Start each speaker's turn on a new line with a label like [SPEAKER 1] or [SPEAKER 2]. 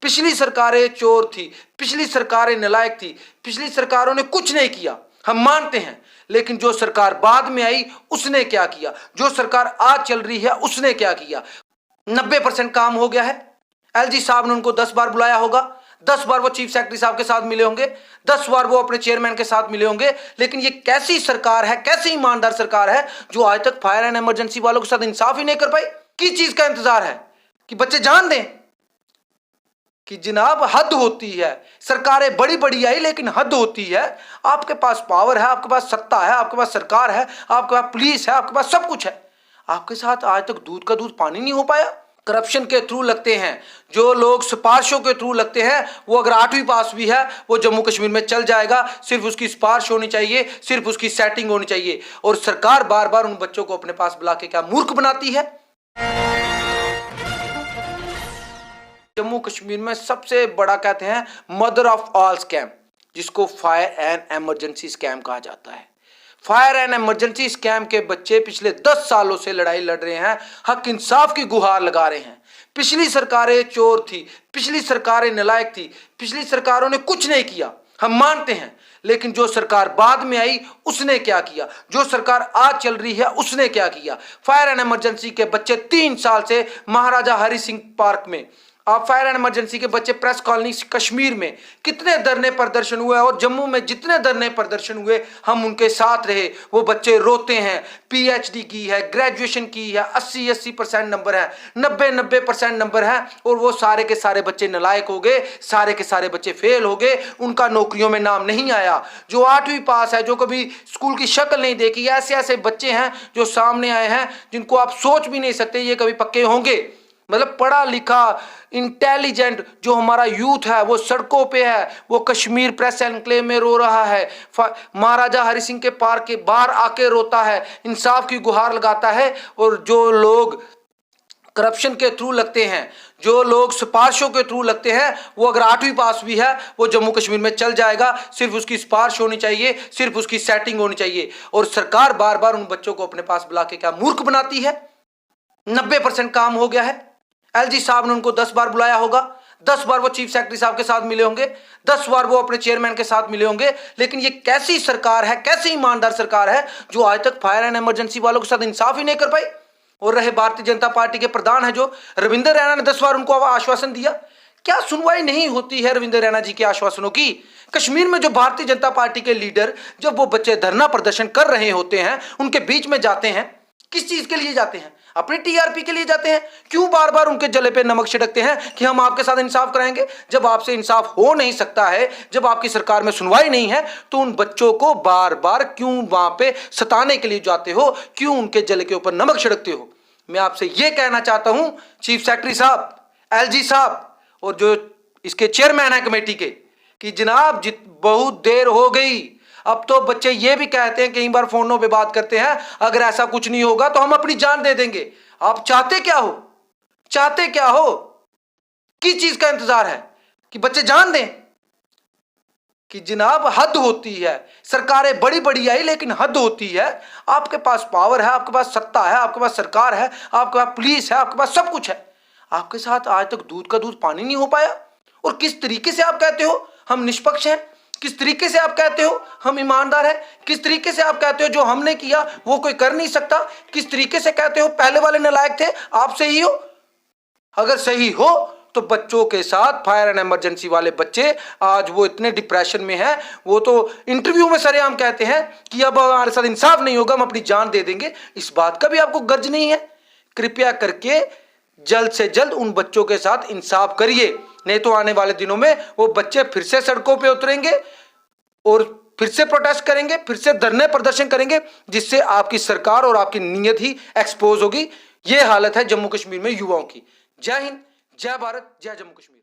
[SPEAKER 1] पिछली सरकारें चोर थी, पिछली सरकारें नालायक थी, पिछली सरकारों ने कुछ नहीं किया, हम मानते हैं। लेकिन जो सरकार बाद में आई उसने क्या किया, जो सरकार आज चल रही है उसने क्या किया। 90% काम हो गया है। एलजी साहब ने उनको 10 बार बुलाया होगा, 10 बार वो चीफ सेक्रेटरी साहब के साथ मिले होंगे, 10 बार वो अपने चेयरमैन के साथ मिले होंगे। लेकिन ये कैसी सरकार है, कैसी ईमानदार सरकार है जो आज तक फायर एंड इमरजेंसी वालों के साथ इंसाफ ही नहीं कर पाई। किस चीज का इंतजार है कि बच्चे जान दें कि जनाब हद होती है। सरकारें बड़ी बड़ी आई लेकिन हद होती है। आपके पास पावर है, आपके पास सत्ता है, आपके पास सरकार है, आपके पास पुलिस है, आपके पास सब कुछ है। आपके साथ आज तक दूध का दूध पानी नहीं हो पाया। करप्शन के थ्रू लगते हैं जो लोग, सिफारिशों के थ्रू लगते हैं। वो अगर 8वीं पास भी है वो जम्मू कश्मीर में चल जाएगा। सिर्फ उसकी सिफारिश होनी चाहिए, सिर्फ उसकी सेटिंग होनी चाहिए। और सरकार बार बार उन बच्चों को अपने पास बुला के क्या मूर्ख बनाती है। जम्मू कश्मीर में सबसे बड़ा कहते हैं मदर ऑफ ऑल स्कैम, जिसको फायर एंड इमरजेंसी स्कैम कहा जाता है। फायर एंड इमरजेंसी स्कैम के बच्चे पिछले 10 सालों से लड़ाई लड़ रहे हैं, हक इंसाफ की गुहार लगा रहे हैं। पिछली सरकारें चोर थी, पिछली सरकारें नालायक थी, पिछली सरकारों ने कुछ नहीं किया, हम मानते हैं। लेकिन जो सरकार बाद में आई उसने क्या किया, जो सरकार आज चल रही है उसने क्या किया। फायर एंड इमरजेंसी के बच्चे 3 साल से महाराजा हरि सिंह पार्क में, आप फायर एंड इमरजेंसी के बच्चे प्रेस कॉलोनी कश्मीर में कितने धरने प्रदर्शन हुए और जम्मू में जितने धरने प्रदर्शन हुए हम उनके साथ रहे। वो बच्चे रोते हैं, पीएचडी की है, ग्रेजुएशन की है, 80% नंबर है, 90% नंबर है। और वो सारे के सारे बच्चे नालायक हो गए, सारे के सारे बच्चे फेल हो गए, उनका नौकरियों में नाम नहीं आया। जो 8वीं पास है, जो कभी स्कूल की शक्ल नहीं देखी, ऐसे ऐसे बच्चे हैं जो सामने आए हैं जिनको आप सोच भी नहीं सकते ये कभी पक्के होंगे। मतलब पढ़ा लिखा इंटेलिजेंट जो हमारा यूथ है वो सड़कों पे है, वो कश्मीर प्रेस एनक्लेव में रो रहा है, महाराजा हरि सिंह के पार्क के बाहर आके रोता है, इंसाफ की गुहार लगाता है। और जो लोग करप्शन के थ्रू लगते हैं, जो लोग सिफारिशों के थ्रू लगते हैं, वो अगर 8वीं पास भी है वो जम्मू कश्मीर में चल जाएगा। सिर्फ उसकी सिफारिश होनी चाहिए, सिर्फ उसकी सेटिंग होनी चाहिए। और सरकार बार बार उन बच्चों को अपने पास बुला के क्या मूर्ख बनाती है। 90% काम हो गया है। एलजी साहब ने उनको 10 बार बुलाया होगा, 10 बार वो चीफ सेक्रेटरी साहब के साथ मिले होंगे, 10 बार वो अपने चेयरमैन के साथ मिले होंगे। लेकिन ये कैसी सरकार है, कैसी ईमानदार सरकार है जो आज तक फायर एंड इमरजेंसी वालों के साथ इंसाफ ही नहीं कर पाई। और रहे भारतीय जनता पार्टी के प्रधान है जो रविंद्र रैना ने 10 बार उनको आश्वासन दिया, क्या सुनवाई नहीं होती है रविंद्र रैना जी के आश्वासनों की। कश्मीर में जो भारतीय जनता पार्टी के लीडर, जब वो बच्चे धरना प्रदर्शन कर रहे होते हैं, उनके बीच में जाते हैं, किस चीज के लिए जाते हैं, अपनी टीआरपी के लिए जाते हैं। क्यों बार बार उनके जले पे नमक छिड़कते हैं कि हम आपके साथ इंसाफ कराएंगे। जब आपसे इंसाफ हो नहीं सकता है, जब आपकी सरकार में सुनवाई नहीं है, तो उन बच्चों को बार बार क्यों वहां पे सताने के लिए जाते हो, क्यों उनके जले के ऊपर नमक छिड़कते हो। मैं आपसे यह कहना चाहता हूं चीफ सेक्रेटरी साहब, एलजी साहब और जो इसके चेयरमैन है कमेटी के, कि जनाब बहुत देर हो गई। अब तो बच्चे ये भी कहते हैं, कई बार फोनों पे बात करते हैं, अगर ऐसा कुछ नहीं होगा तो हम अपनी जान दे देंगे। आप चाहते क्या हो, चाहते क्या हो, किस चीज का इंतजार है कि बच्चे जान दें कि जनाब हद होती है। सरकारें बड़ी बड़ी आई लेकिन हद होती है। आपके पास पावर है, आपके पास सत्ता है, आपके पास सरकार है, आपके पास पुलिस है, आपके पास सब कुछ है। आपके साथ आज तक दूध का दूध पानी नहीं हो पाया। और किस तरीके से आप कहते हो हम निष्पक्ष हैं, किस तरीके से आप कहते हो हम ईमानदार हैं, किस तरीके से आप कहते हो जो हमने किया वो कोई कर नहीं सकता, किस तरीके से कहते हो पहले वाले नालायक थे, आप सही हो। अगर सही हो तो बच्चों के साथ फायर एंड इमरजेंसी वाले बच्चे आज वो इतने डिप्रेशन में हैं, वो तो इंटरव्यू में सरेआम कहते हैं कि अब हमारे साथ इंसाफ नहीं होगा, हम अपनी जान दे देंगे। इस बात का भी आपको गर्ज नहीं है। कृपया करके जल्द से जल्द उन बच्चों के साथ इंसाफ करिए, नहीं तो आने वाले दिनों में वो बच्चे फिर से सड़कों पे उतरेंगे और फिर से प्रोटेस्ट करेंगे, फिर से धरने प्रदर्शन करेंगे, जिससे आपकी सरकार और आपकी नीयत ही एक्सपोज होगी। ये हालत है जम्मू कश्मीर में युवाओं की। जय हिंद, जय भारत, जय जम्मू कश्मीर।